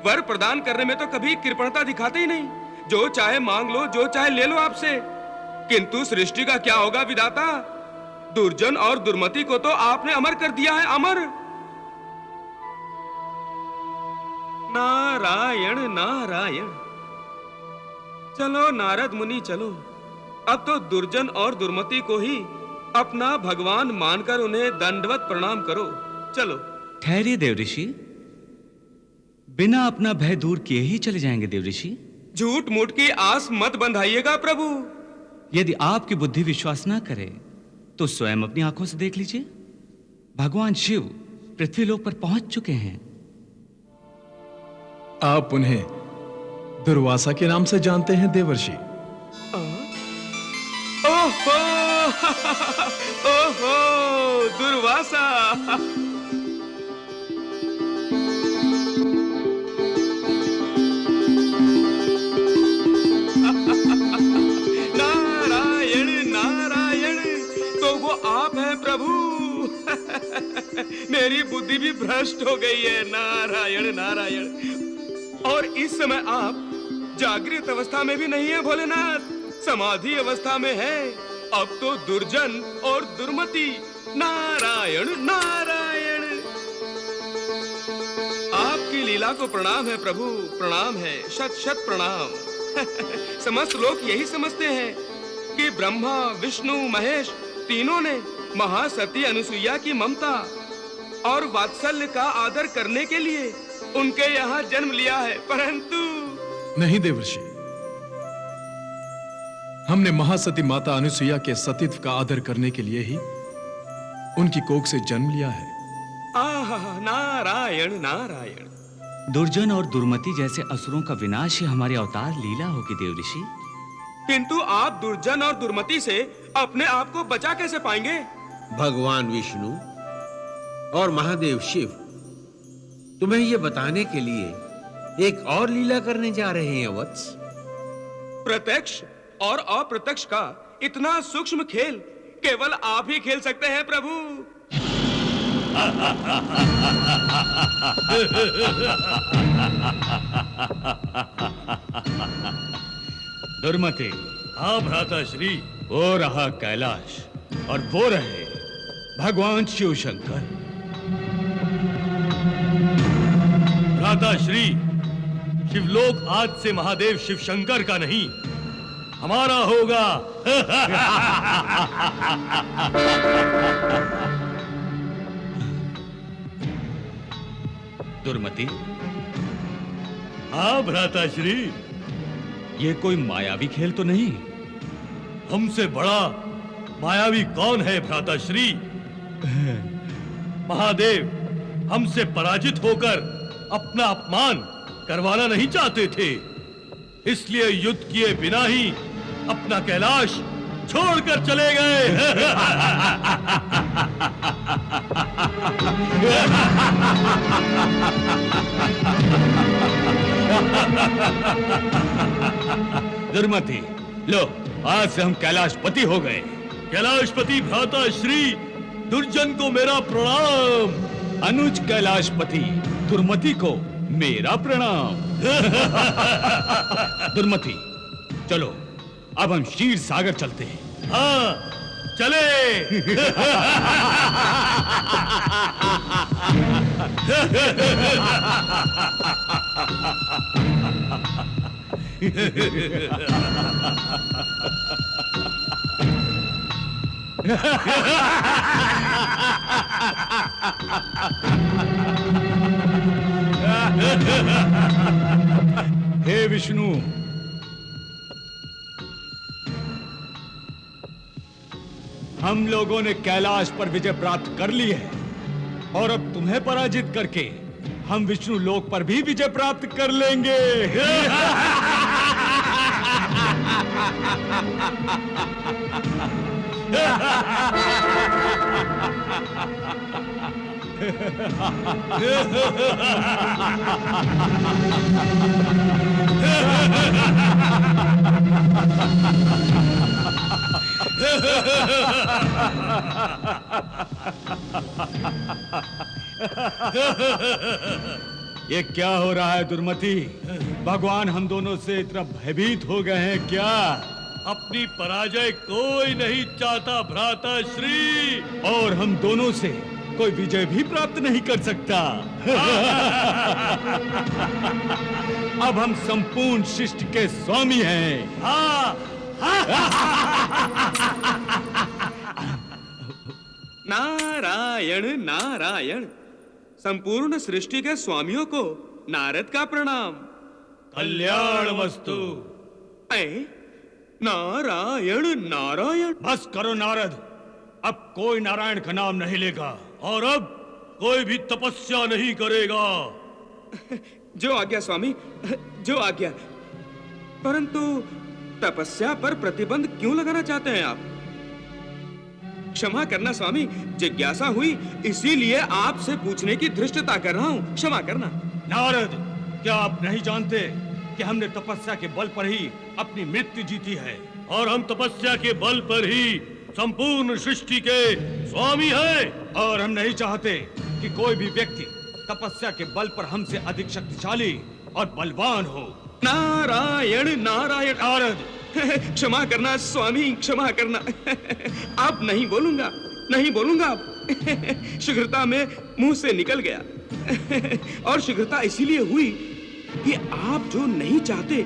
वर प्रदान करने में तो कभी कृपणता दिखाते ही नहीं। जो चाहे मांग लो, जो चाहे ले लो आपसे। किंतु सृष्टि का क्या होगा विधाता? दुर्जन और दुर्मति को तो आपने अमर कर दिया है, अमर। नारायण नारायण। चलो नारद मुनि चलो, अब तो दुर्जन और दुर्मति को ही अपना भगवान मानकर उन्हें दंडवत प्रणाम करो। चलो। ठहरिए देवऋषि, बिना अपना भय दूर किए ही चले जाएंगे देवऋषि। झूठ मूठ की आस मत बंधाइएगा प्रभु। यदि आपकी बुद्धि विश्वास ना करे तो स्वयं अपनी आंखों से देख लीजिए। भगवान शिव पृथ्वीलोक पर पहुंच चुके हैं। आप उन्हें दुर्वासा के नाम से जानते हैं देवर्षि? ओहो ओहो दुर्वासा। नारायण नारायण, तो वो आप हैं प्रभु। मेरी बुद्धि भी भ्रष्ट हो गई है। नारायण नारायण। और इस समय आप जागृत अवस्था में भी नहीं है भोलेनाथ, समाधि अवस्था में है। अब तो दुर्जन और दुर्मति। नारायण नारायण। आपकी लीला को प्रणाम है प्रभु, प्रणाम है, शत शत प्रणाम। समस्त लोग यही समझते हैं कि ब्रह्मा विष्णु महेश तीनों ने महासती अनुसुईया की ममता और वात्सल्य का आदर करने के लिए उनके यहाँ जन्म लिया है, परंतु नहीं देवर्षि, हमने महासती माता अनुसुईया के सतीत्व का आदर करने के लिए ही उनकी कोख से जन्म लिया है। आहा नारायण नारायण। दुर्जन और दुर्मति जैसे असुरों का विनाश ही हमारी अवतार लीला होगी देवऋषि। किंतु आप दुर्जन और दुर्मति से अपने आप को बचा कैसे पाएंगे? भगवान विष्णु और महादेव शिव तुम्हें यह बताने के लिए एक और लीला करने जा रहे हैं वत्स। प्रत्यक्ष और अप्रत्यक्ष का इतना सूक्ष्म खेल केवल आप ही खेल सकते हैं प्रभु। दुर्मति। हाँ भ्राता श्री। वो रहा कैलाश और वो रहे भगवान शिव शंकर। भ्राता श्री, शिवलोक आज से महादेव शिव शंकर का नहीं, हमारा होगा। दुर्मति। हाँ भ्राता श्री। ये कोई मायावी खेल तो नहीं? हमसे बड़ा मायावी कौन है भ्राता श्री? महादेव हमसे पराजित होकर अपना अपमान करवाना नहीं चाहते थे, इसलिए युद्ध किए बिना ही अपना कैलाश छोड़कर चले गए। दुर्मति, लो आज से हम कैलाशपति हो गए। कैलाशपति भ्राता श्री, दुर्जन को मेरा प्रणाम। अनुज कैलाशपति दुर्मति को मेरा प्रणाम। दुर्मति चलो, अब हम क्षीर सागर चलते हैं। हाँ चले। हे विष्णु, हम लोगों ने कैलाश पर विजय प्राप्त कर ली है और अब तुम्हें पराजित करके हम विष्णु लोक पर भी विजय प्राप्त कर लेंगे। ये क्या हो रहा है दुर्मति? भगवान हम दोनों से इतना भयभीत हो गए हैं क्या? अपनी पराजय कोई नहीं चाहता भ्राता श्री, और हम दोनों से कोई विजय भी प्राप्त नहीं कर सकता। अब हम संपूर्ण सृष्टि के स्वामी हैं। हाँ, नारायण नारायण। संपूर्ण सृष्टि के स्वामियों को नारद का प्रणाम। कल्याण वस्तु। ऐ नारायण नारायण। बस करो नारद, अब कोई नारायण का नाम नहीं लेगा। और अब कोई भी तपस्या नहीं करेगा। जो आज्ञा स्वामी, जो आज्ञा। परंतु तपस्या पर प्रतिबंध क्यों लगाना चाहते हैं आप? क्षमा करना स्वामी, जिज्ञासा हुई इसीलिए आपसे पूछने की धृष्टता कर रहा हूं। क्षमा करना। नारद, क्या आप नहीं जानते कि हमने तपस्या के बल पर ही अपनी मृत्यु जीती है? और हम तपस्या के बल पर ही संपूर्ण सृष्टि के स्वामी हैं। और हम नहीं चाहते कि कोई भी व्यक्ति तपस्या के बल पर हमसे अधिक शक्तिशाली और बलवान हो। नारायण नारायण। नारद, क्षमा करना स्वामी, क्षमा करना। अब नहीं बोलूंगा, नहीं बोलूंगा अब। शीघ्रता में मुंह से निकल गया। और शीघ्रता इसीलिए हुई कि आप जो नहीं चाहते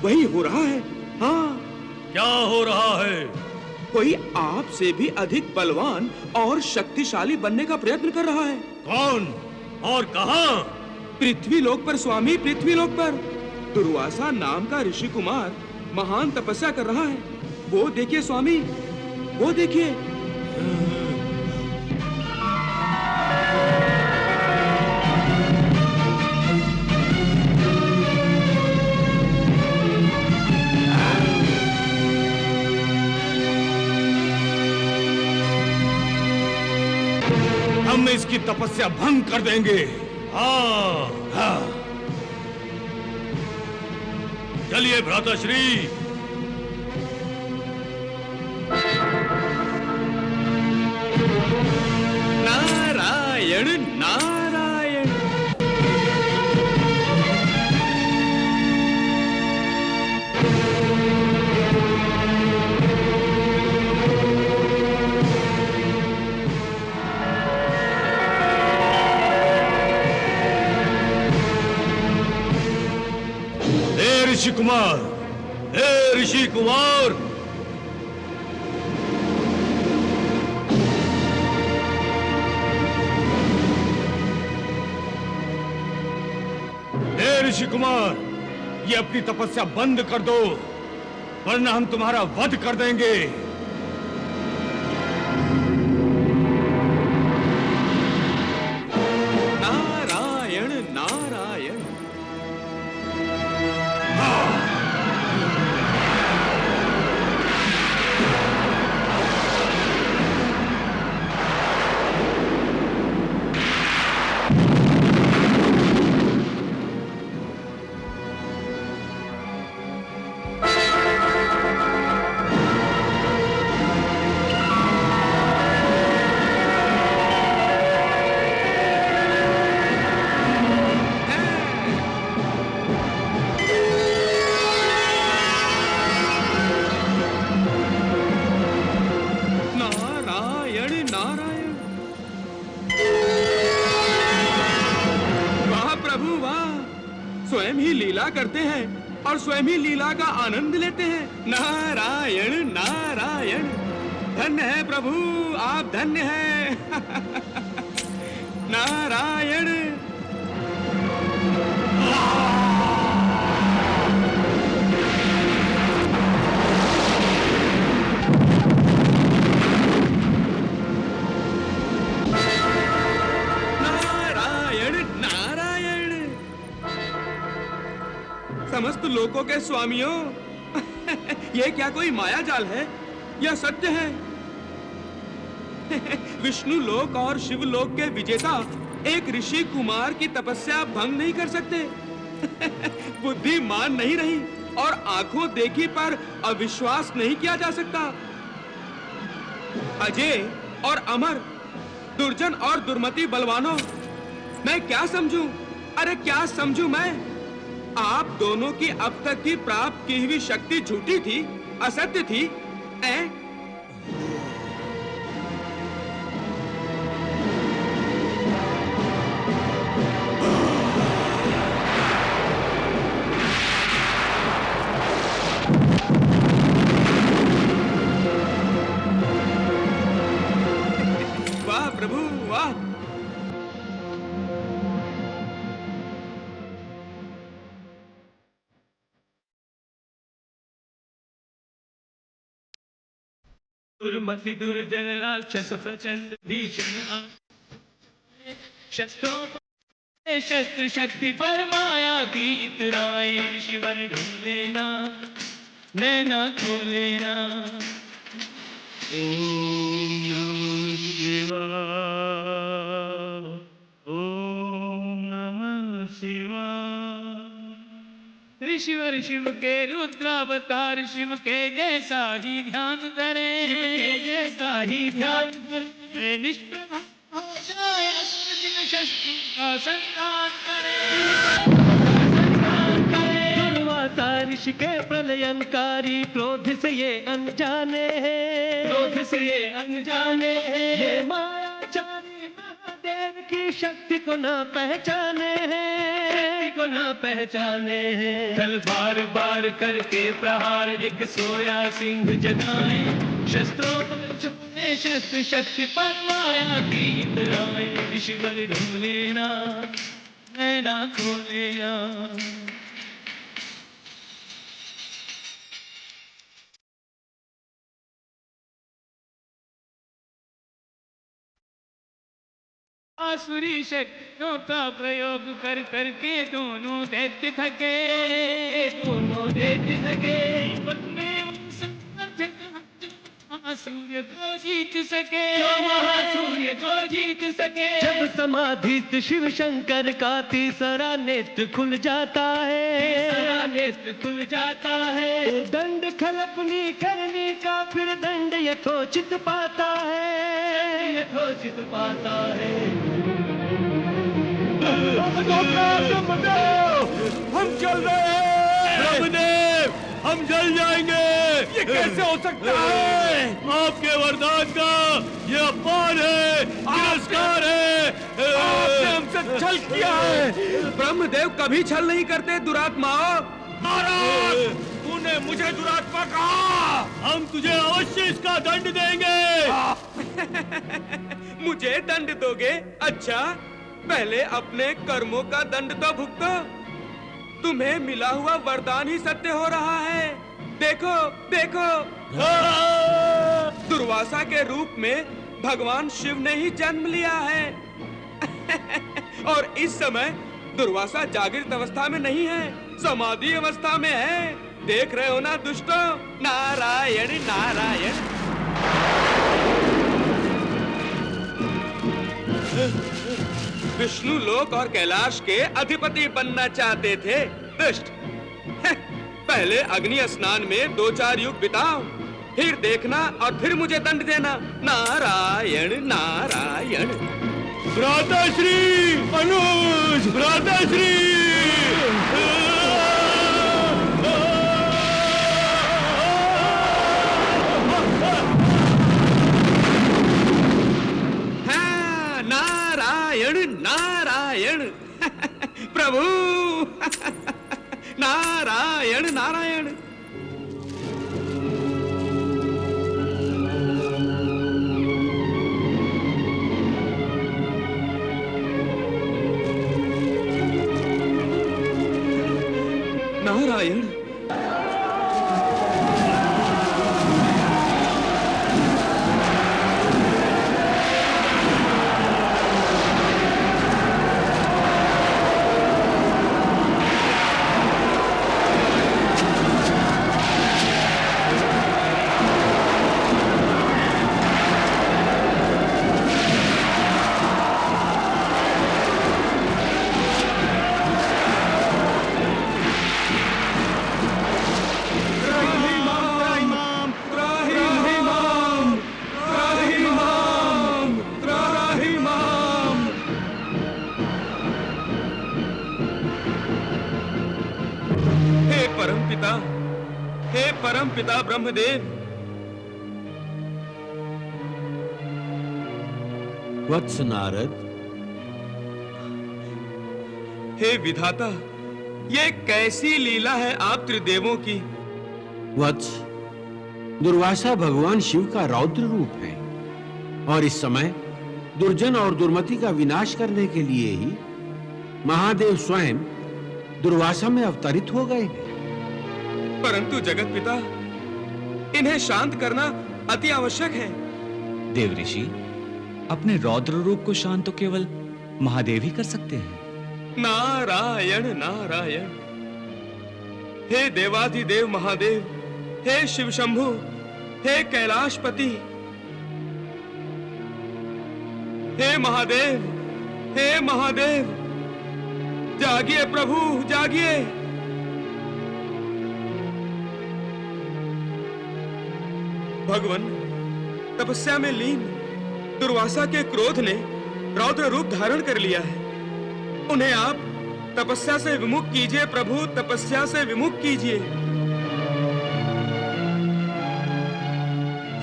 वही हो रहा है। हाँ, क्या हो रहा है? कोई आपसे भी अधिक बलवान और शक्तिशाली बनने का प्रयत्न कर रहा है। कौन और कहां? पृथ्वी लोक पर स्वामी, पृथ्वी लोक पर दुर्वासा नाम का ऋषि कुमार महान तपस्या कर रहा है। वो देखिए स्वामी, वो देखिए। हम इसकी तपस्या भंग कर देंगे। हाँ। चलिए भ्राताश्री। नारायण नारायण। ऋषि कुमार, हे ऋषि कुमार, हे ऋषि कुमार, ये अपनी तपस्या बंद कर दो, वरना हम तुम्हारा वध कर देंगे। नारायण नारायण। स्वयं ही लीला करते हैं और स्वयं ही लीला का आनंद लेते हैं। नारायण नारायण। धन्य है प्रभु, आप धन्य हैं। नारायण। समस्त लोकों के स्वामियों, यह क्या कोई माया जाल है या सत्य है? विष्णु लोक और शिव लोक के विजेता एक ऋषि कुमार की तपस्या भंग नहीं कर सकते। बुद्धि मान नहीं रही और आंखों देखी पर अविश्वास नहीं किया जा सकता। अजय और अमर, दुर्जन और दुर्मति बलवानों, मैं क्या समझूं? अरे क्या समझू मैं? आप दोनों की अब तक की प्राप्त की हुई शक्ति झूठी थी, असत्य थी। वाह प्रभु वाह। दुर्मति दुर्जन प्रचंड भीषण शस्त्रों शस्त्र शक्ति पर माया की इतराए शिवर ढूंढ लेना नैना खोल लेना। ओम नमः शिवाय ओम नमः शिवाय। ऋषिवर शिव के रुद्रावतार शिव के जैसा ही ध्यान करें जैसा ही ध्यान करें निष्प्रभ हो जाए असुर शस्त्र का संतान करें दुर्वासा ऋषि के प्रलयंकारी क्रोध से ये अनजाने हैं क्रोध से ये अनजाने हैं ये मायाचारी महादेव की शक्ति को ना पहचाने हैं को ना पहचाने हैं। कल बार बार करके प्रहार एक सोया सिंह जगाए शस्त्रों पर छुपे शस्त्र शक्ति पर माया की इतराए ऋषिवर ढूंढ लेना नैना खोलेना। आसुरी शक्तियों का प्रयोग कर करके दोनों दैत्य थके दोनों दैत्य थके सूर्य को जीत सके सूर्य को जीत सके। जब समाधिस्थ शिव शंकर का तीसरा नेत्र खुल जाता है तीसरा नेत्र खुल जाता है दंड खलपनी करने का फिर दंड यथोचित पाता है यथोचित पाता है। हम चल रहे हैं ब्रह्मदेव, हम जल जाएंगे। ये कैसे हो सकता है? आपके वरदान का ये अपमान है, तिरस्कार है। आपने हमसे छल किया है। ब्रह्मदेव कभी छल नहीं करते दुरात्माओं। महाराज, तूने मुझे दुरात्मा कहा। हम तुझे अवश्य इसका दंड देंगे। मुझे दंड दोगे? अच्छा, पहले अपने कर्मों का दंड तो भुगतो। तुम्हें मिला हुआ वरदान ही सत्य हो रहा है। देखो देखो, दुर्वासा के रूप में भगवान शिव ने ही जन्म लिया है। और इस समय दुर्वासा जागृत अवस्था में नहीं है, समाधि अवस्था में है। देख रहे हो ना दुष्टों? नारायण नारायण। विष्णु लोक और कैलाश के अधिपति बनना चाहते थे दुष्ट। पहले अग्नि स्नान में 2-4 युग बिताओ, फिर देखना और फिर मुझे दंड देना। नारायण नारायण। भ्राताश्री अनुज, भ्राताश्री। हाँ, नारायण नारायण। प्रभु नारायण नारायण। नारायण। पिता, हे परम पिता ब्रह्मदेव। वत्स नारद, हे विधाता, ये कैसी लीला है आप त्रिदेवों की। वत्स, दुर्वासा भगवान शिव का रौद्र रूप है और इस समय दुर्जन और दुर्मति का विनाश करने के लिए ही महादेव स्वयं दुर्वासा में अवतरित हो गए हैं। परंतु जगत पिता, इन्हें शांत करना अति आवश्यक है। देव ऋषि, अपने रौद्र रूप को शांत तो केवल महादेव ही कर सकते हैं। नारायण नारायण। हे देवाधिदेव महादेव, हे शिव शंभु, हे कैलाशपति, हे महादेव, हे महादेव, जागिए प्रभु, जागिए। भगवान तपस्या में लीन दुर्वासा के क्रोध ने रौद्र रूप धारण कर लिया है। उन्हें आप तपस्या से विमुख कीजिए प्रभु, तपस्या से विमुख कीजिए।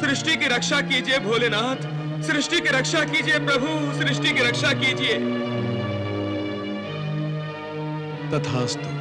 सृष्टि की रक्षा कीजिए भोलेनाथ, सृष्टि की रक्षा कीजिए प्रभु, सृष्टि की रक्षा कीजिए। तथास्तु।